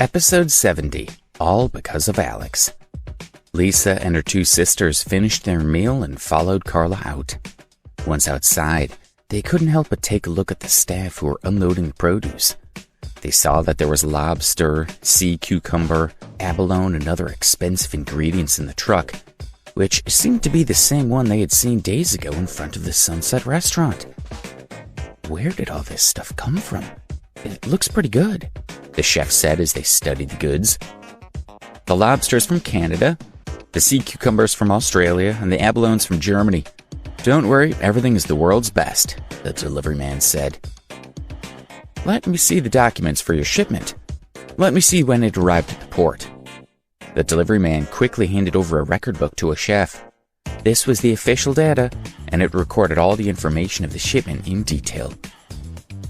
Episode 70, all because of Alex. Lisa and her two sisters finished their meal and followed Carla out. Once outside, they couldn't help but take a look at the staff who were unloading the produce. They saw that there was lobster, sea cucumber, abalone, and other expensive ingredients in the truck, which seemed to be the same one they had seen days ago in front of the Sunset restaurant. Where did all this stuff come from? It looks pretty good, the chef said as they studied the goods. The lobster's from Canada, the sea cucumbers from Australia, and the abalone's from Germany. Don't worry, everything is the world's best, the delivery man said. Let me see the documents for your shipment. Let me see when it arrived at the port. The delivery man quickly handed over a record book to a chef. This was the official data, and it recorded all the information of the shipment in detail.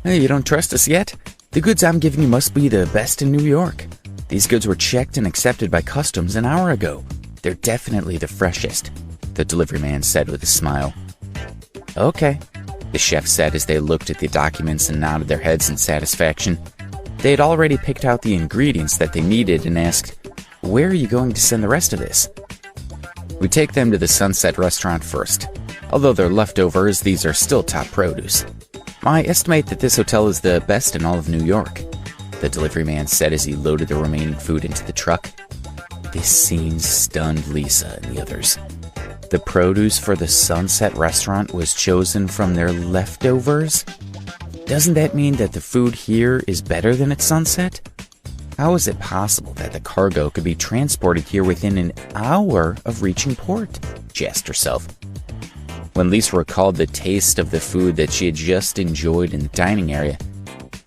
Hey, you don't trust us yet? The goods I'm giving you must be the best in New York. These goods were checked and accepted by customs an hour ago. They're definitely the freshest, the delivery man said with a smile. Okay, the chef said as they looked at the documents and nodded their heads in satisfaction. They had already picked out the ingredients that they needed and asked, "Where are you going to send the rest of this?" We take them to the Sunset restaurant first. Although they're leftovers, these are still top produce. I estimate that this hotel is the best in all of New York, the delivery man said as he loaded the remaining food into the truck. This scene stunned Lisa and the others. The produce for the Sunset restaurant was chosen from their leftovers? Doesn't that mean that the food here is better than at Sunset? How is it possible that the cargo could be transported here within an hour of reaching port? She asked herself. When Lisa recalled the taste of the food that she had just enjoyed in the dining area,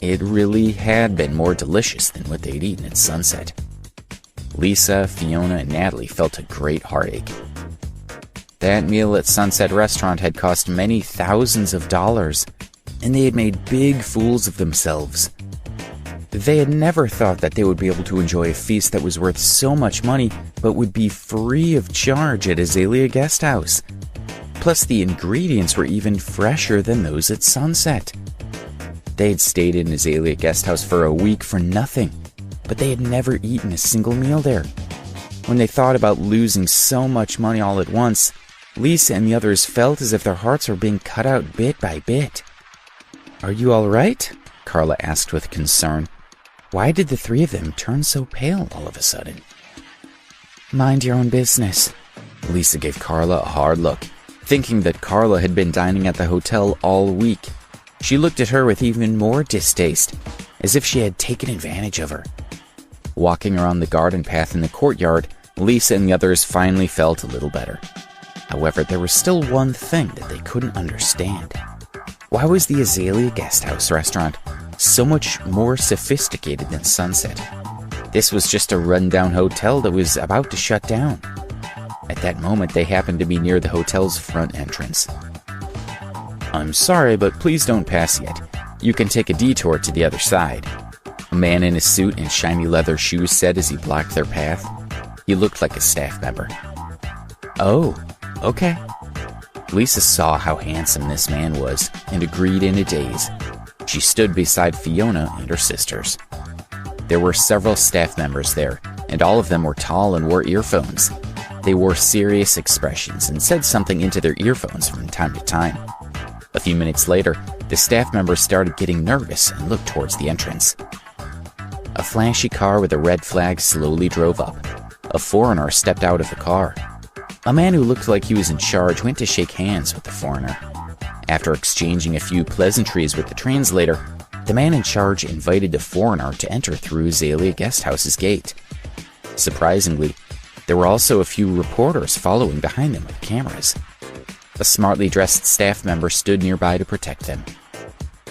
it really had been more delicious than what they'd eaten at Sunset. Lisa, Fiona, and Natalie felt a great heartache. That meal at Sunset Restaurant had cost many thousands of dollars, and they had made big fools of themselves. They had never thought that they would be able to enjoy a feast that was worth so much money, but would be free of charge at Azalea Guest House. Plus, the ingredients were even fresher than those at Sunset. They had stayed in Azalea Guest House for a week for nothing, but they had never eaten a single meal there. When they thought about losing so much money all at once, Lisa and the others felt as if their hearts were being cut out bit by bit. "Are you all right?" Carla asked with concern. Why did the three of them turn so pale all of a sudden? "Mind your own business." Lisa gave Carla a hard look, thinking that Carla had been dining at the hotel all week. She looked at her with even more distaste, as if she had taken advantage of her. Walking around the garden path in the courtyard, Lisa and the others finally felt a little better. However, there was still one thing that they couldn't understand. Why was the Azalea Guest House restaurant so much more sophisticated than Sunset? This was just a rundown hotel that was about to shut down. At that moment, they happened to be near the hotel's front entrance. "I'm sorry, but please don't pass yet. You can take a detour to the other side," a man in a suit and shiny leather shoes said as he blocked their path. He looked like a staff member. "Oh, okay." Lisa saw how handsome this man was and agreed in a daze. She stood beside Fiona and her sisters. There were several staff members there, and all of them were tall and wore earphones. They wore serious expressions and said something into their earphones from time to time. A few minutes later, the staff members started getting nervous and looked towards the entrance. A flashy car with a red flag slowly drove up. A foreigner stepped out of the car. A man who looked like he was in charge went to shake hands with the foreigner. After exchanging a few pleasantries with the translator, the man in charge invited the foreigner to enter through Azalea Guest House's gate. Surprisingly, there were also a few reporters following behind them with cameras. A smartly dressed staff member stood nearby to protect them.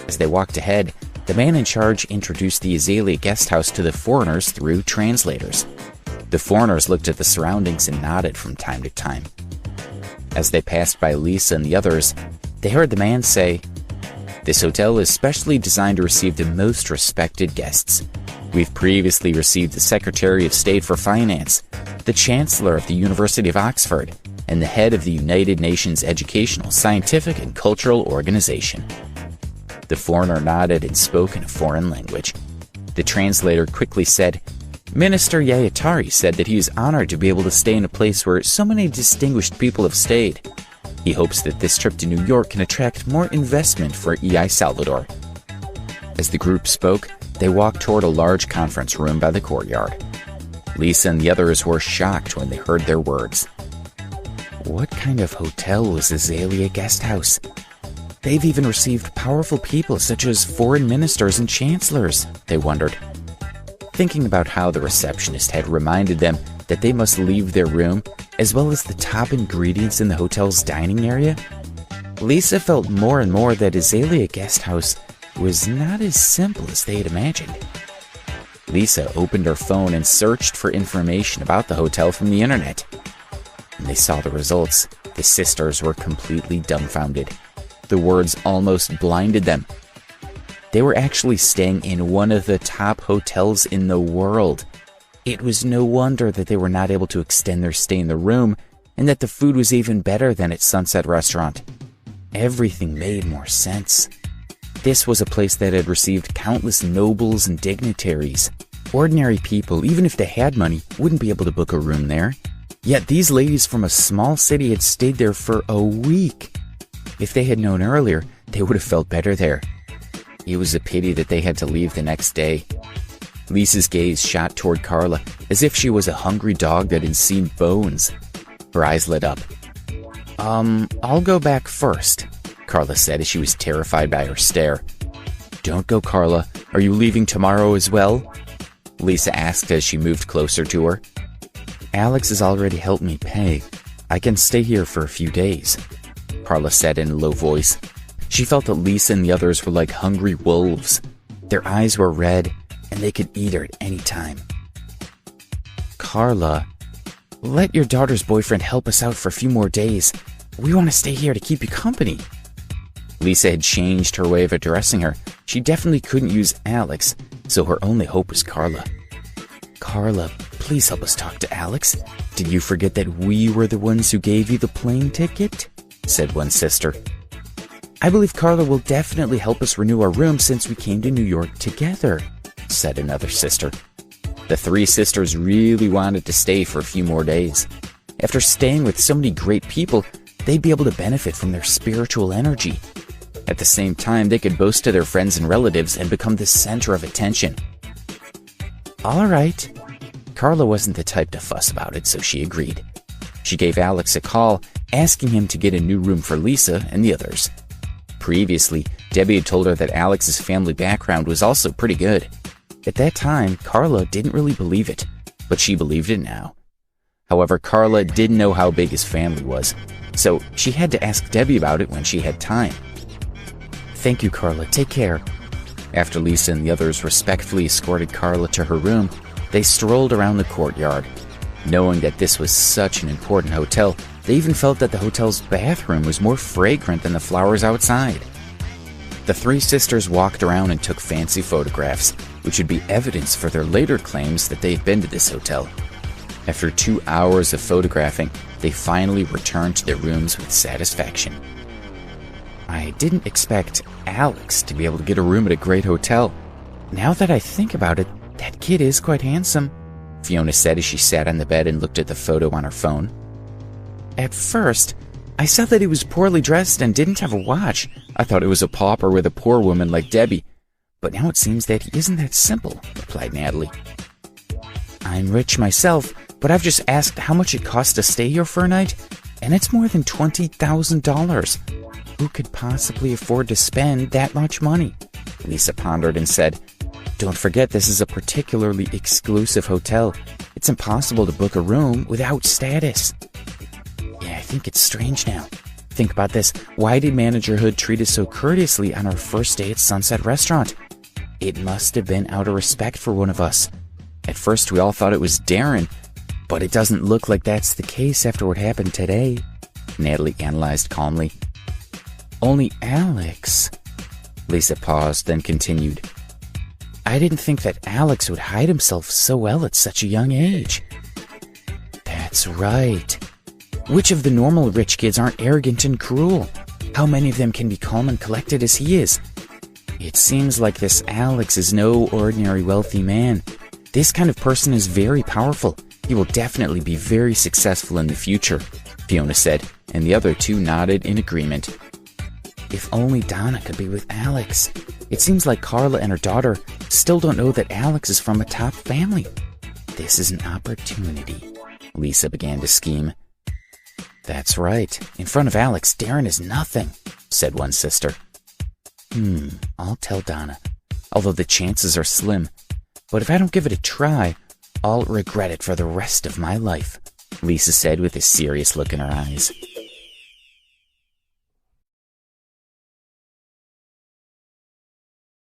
As they walked ahead, the man in charge introduced the Azalea Guest House to the foreigners through translators. The foreigners looked at the surroundings and nodded from time to time. As they passed by Lisa and the others, they heard the man say, "This hotel is specially designed to receive the most respected guests. We've previously received the Secretary of State for Finance, the Chancellor of the University of Oxford, and the head of the United Nations Educational, Scientific, and Cultural Organization." The foreigner nodded and spoke in a foreign language. The translator quickly said, Minister Yayatari said that he is honored to be able to stay in a place where so many distinguished people have stayed. He hopes that this trip to New York can attract more investment for EI Salvador. As the group spoke, they walked toward a large conference room by the courtyard. Lisa and the others were shocked when they heard their words. What kind of hotel was Azalea Guest House? They've even received powerful people such as foreign ministers and chancellors, they wondered. Thinking about how the receptionist had reminded them that they must leave their room, as well as the top ingredients in the hotel's dining area, Lisa felt more and more that Azalea Guest House was not as simple as they had imagined. Lisa opened her phone and searched for information about the hotel from the internet. When they saw the results, the sisters were completely dumbfounded. The words almost blinded them. They were actually staying in one of the top hotels in the world. It was no wonder that they were not able to extend their stay in the room, and that the food was even better than at Sunset Restaurant. Everything made more sense. This was a place that had received countless nobles and dignitaries. Ordinary people, even if they had money, wouldn't be able to book a room there. Yet these ladies from a small city had stayed there for a week. If they had known earlier, they would have felt better there. It was a pity that they had to leave the next day. Lisa's gaze shot toward Carla, as if she was a hungry dog that had seen bones. Her eyes lit up. I'll go back first, Carla said as she was terrified by her stare. Don't go, Carla. Are you leaving tomorrow as well? Lisa asked as she moved closer to her. Alex has already helped me pay. I can stay here for a few days, Carla said in a low voice. She felt that Lisa and the others were like hungry wolves. Their eyes were red, and they could eat her at any time. Carla, let your daughter's boyfriend help us out for a few more days. We want to stay here to keep you company. Lisa had changed her way of addressing her. She definitely couldn't use Alex, so her only hope was Carla. Carla, please help us talk to Alex. Did you forget that we were the ones who gave you the plane ticket? Said one sister. I believe Carla will definitely help us renew our room since we came to New York together, said another sister. The three sisters really wanted to stay for a few more days. After staying with so many great people, they'd be able to benefit from their spiritual energy. At the same time, they could boast to their friends and relatives and become the center of attention. All right. Carla wasn't the type to fuss about it, so she agreed. She gave Alex a call, asking him to get a new room for Lisa and the others. Previously, Debbie had told her that Alex's family background was also pretty good. At that time, Carla didn't really believe it, but she believed it now. However, Carla didn't know how big his family was, so she had to ask Debbie about it when she had time. Thank you, Carla. Take care. After Lisa and the others respectfully escorted Carla to her room, they strolled around the courtyard. Knowing that this was such an important hotel, they even felt that the hotel's bathroom was more fragrant than the flowers outside. The three sisters walked around and took fancy photographs, which would be evidence for their later claims that they had been to this hotel. After 2 hours of photographing, they finally returned to their rooms with satisfaction. I didn't expect Alex to be able to get a room at a great hotel. Now that I think about it, that kid is quite handsome, Fiona said as she sat on the bed and looked at the photo on her phone. At first, I saw that he was poorly dressed and didn't have a watch. I thought it was a pauper with a poor woman like Debbie. But now it seems that he isn't that simple, replied Natalie. I'm rich myself, but I've just asked how much it costs to stay here for a night, and it's more than $20,000. Who could possibly afford to spend that much money? Lisa pondered and said, Don't forget this is a particularly exclusive hotel. It's impossible to book a room without status. Yeah, I think it's strange now. Think about this. Why did Manager Hood treat us so courteously on our first day at Sunset Restaurant? It must have been out of respect for one of us. At first we all thought it was Darren, but it doesn't look like that's the case after what happened today, Natalie analyzed calmly. Only Alex. Lisa paused, then continued. I didn't think that Alex would hide himself so well at such a young age. That's right. Which of the normal rich kids aren't arrogant and cruel? How many of them can be calm and collected as he is? It seems like this Alex is no ordinary wealthy man. This kind of person is very powerful. He will definitely be very successful in the future, Fiona said, and the other two nodded in agreement. If only Donna could be with Alex. It seems like Carla and her daughter still don't know that Alex is from a top family. This is an opportunity, Lisa began to scheme. That's right. In front of Alex, Darren is nothing, said one sister. I'll tell Donna, although the chances are slim. But if I don't give it a try, I'll regret it for the rest of my life, Lisa said with a serious look in her eyes.